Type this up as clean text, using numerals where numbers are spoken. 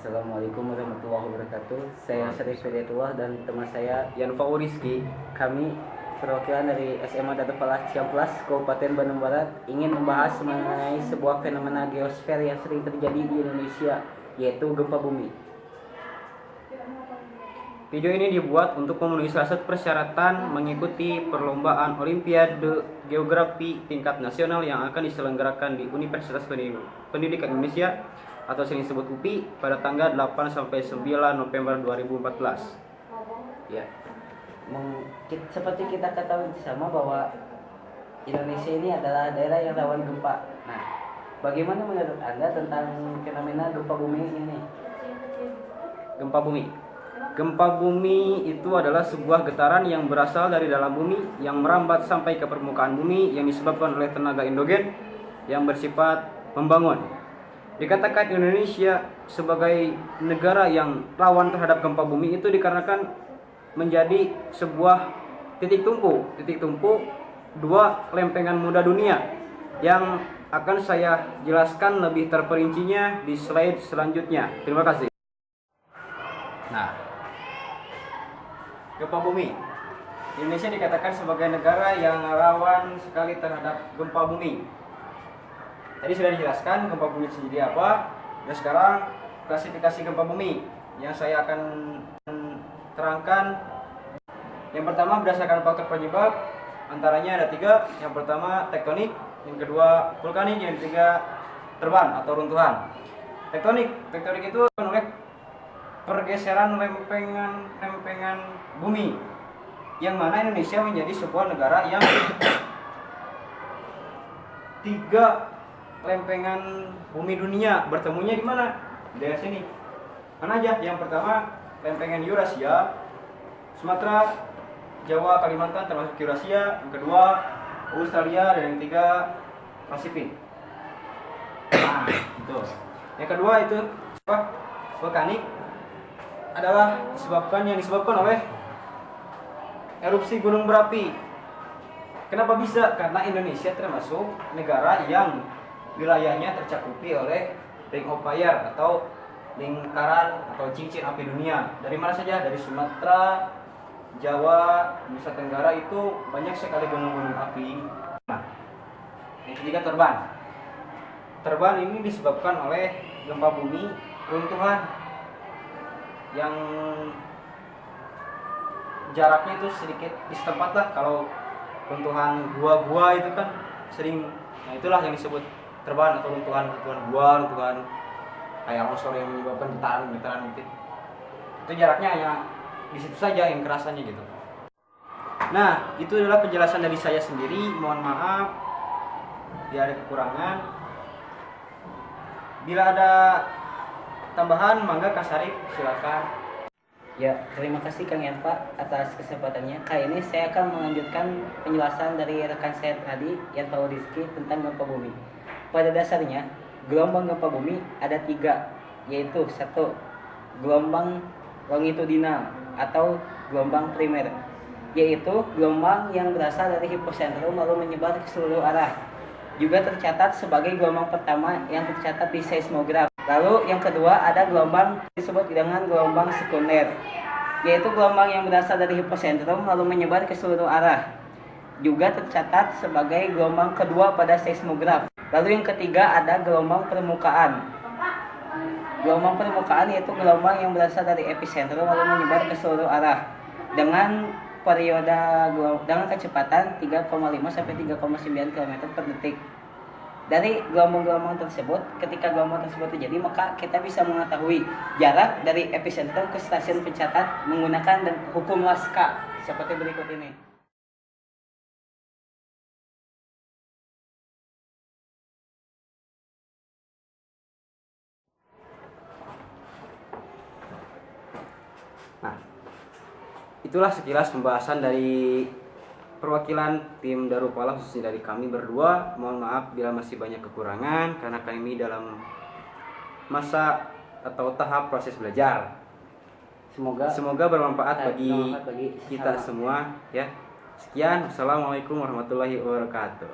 Assalamualaikum warahmatullahi wabarakatuh. Saya Syarif Hidayatullah dan teman saya Yanfa Rizky. Kami perwakilan dari SMA Darul Falah Ciamplas, Kabupaten Bandung Barat, ingin membahas mengenai sebuah fenomena geosfer yang sering terjadi di Indonesia, yaitu gempa bumi. Video ini dibuat untuk memenuhi salah satu persyaratan mengikuti perlombaan Olimpiade Geografi tingkat nasional yang akan diselenggarakan di Universitas Pendidikan Indonesia atau sering disebut UPI pada tanggal 8 sampai 9 November 2014. Ya. Seperti kita ketahui bersama bahwa Indonesia ini adalah daerah yang rawan gempa. Nah, bagaimana menurut Anda tentang fenomena gempa bumi ini? Gempa bumi. Gempa bumi itu adalah sebuah getaran yang berasal dari dalam bumi yang merambat sampai ke permukaan bumi yang disebabkan oleh tenaga endogen yang bersifat membangun. Dikatakan Indonesia sebagai negara yang rawan terhadap gempa bumi itu dikarenakan menjadi sebuah titik tumpu dua lempengan muda dunia yang akan saya jelaskan lebih terperincinya di slide selanjutnya. Terima kasih. Nah, gempa bumi. Indonesia dikatakan sebagai negara yang rawan sekali terhadap gempa bumi. Tadi sudah dijelaskan gempa bumi sendiri apa, dan sekarang klasifikasi gempa bumi yang saya akan terangkan. Yang pertama berdasarkan faktor penyebab, antaranya ada 3. Yang pertama tektonik, yang kedua vulkanik, yang ketiga terban atau runtuhan. Tektonik itu oleh pergeseran lempengan bumi, yang mana Indonesia menjadi sebuah negara yang 3 lempengan bumi dunia bertemunya di mana? Di daerah sini. Mana aja? Yang pertama lempengan Eurasia, Sumatera, Jawa, Kalimantan termasuk Eurasia. Yang kedua Australia, dan yang ketiga Pasifik. Nah, itu. Yang kedua itu apa? Vulkanik adalah disebabkan oleh erupsi gunung berapi. Kenapa bisa? Karena Indonesia termasuk negara yang wilayahnya tercakupi oleh ring of fire atau lingkaran atau cincin api dunia. Dari mana saja? Dari Sumatera, Jawa, Nusa Tenggara itu banyak sekali gunung-gunung api. Nah, yang ketiga terban. Terban ini disebabkan oleh gempa bumi, runtuhan yang jaraknya itu sedikit di setempat lah. Kalau runtuhan gua-gua itu kan sering, nah itulah yang disebut terban atau runtuhan gua, runtuhan kayak longsor yang menyebabkan getaran gitu. Itu jaraknya hanya di situ saja yang kerasannya gitu. Nah, itu adalah penjelasan dari saya sendiri. Mohon maaf bila ada kekurangan. Bila ada tambahan, mangga Kak Syarif silakan. Ya, terima kasih Kang Yanfa atas kesempatannya. Kali ini saya akan melanjutkan penjelasan dari rekan saya tadi, Yanfa Rizky, tentang gempa bumi. Pada dasarnya, gelombang gempa bumi ada 3, yaitu 1. Gelombang longitudinal atau gelombang primer, yaitu gelombang yang berasal dari hipocentrum lalu menyebar ke seluruh arah. Juga tercatat sebagai gelombang pertama yang tercatat di seismograf. Lalu yang kedua ada gelombang disebut dengan gelombang sekunder, yaitu gelombang yang berasal dari hipocentrum lalu menyebar ke seluruh arah. Juga tercatat sebagai gelombang kedua pada seismograf. Lalu yang ketiga ada gelombang permukaan. Gelombang permukaan yaitu gelombang yang berasal dari epicentrum lalu menyebar ke seluruh arah dengan dengan kecepatan 3,5 sampai 3,9 km per detik. Dari gelombang-gelombang tersebut, ketika gelombang tersebut terjadi, maka kita bisa mengetahui jarak dari epicentrum ke stasiun pencatat menggunakan hukum Laska seperti berikut ini. Nah, itulah sekilas pembahasan dari perwakilan tim Darul Falah, khususnya dari kami berdua. Mohon maaf bila masih banyak kekurangan karena kami dalam masa atau tahap proses belajar. Semoga bermanfaat bagi kita semua ya. Sekian, Assalamualaikum warahmatullahi wabarakatuh.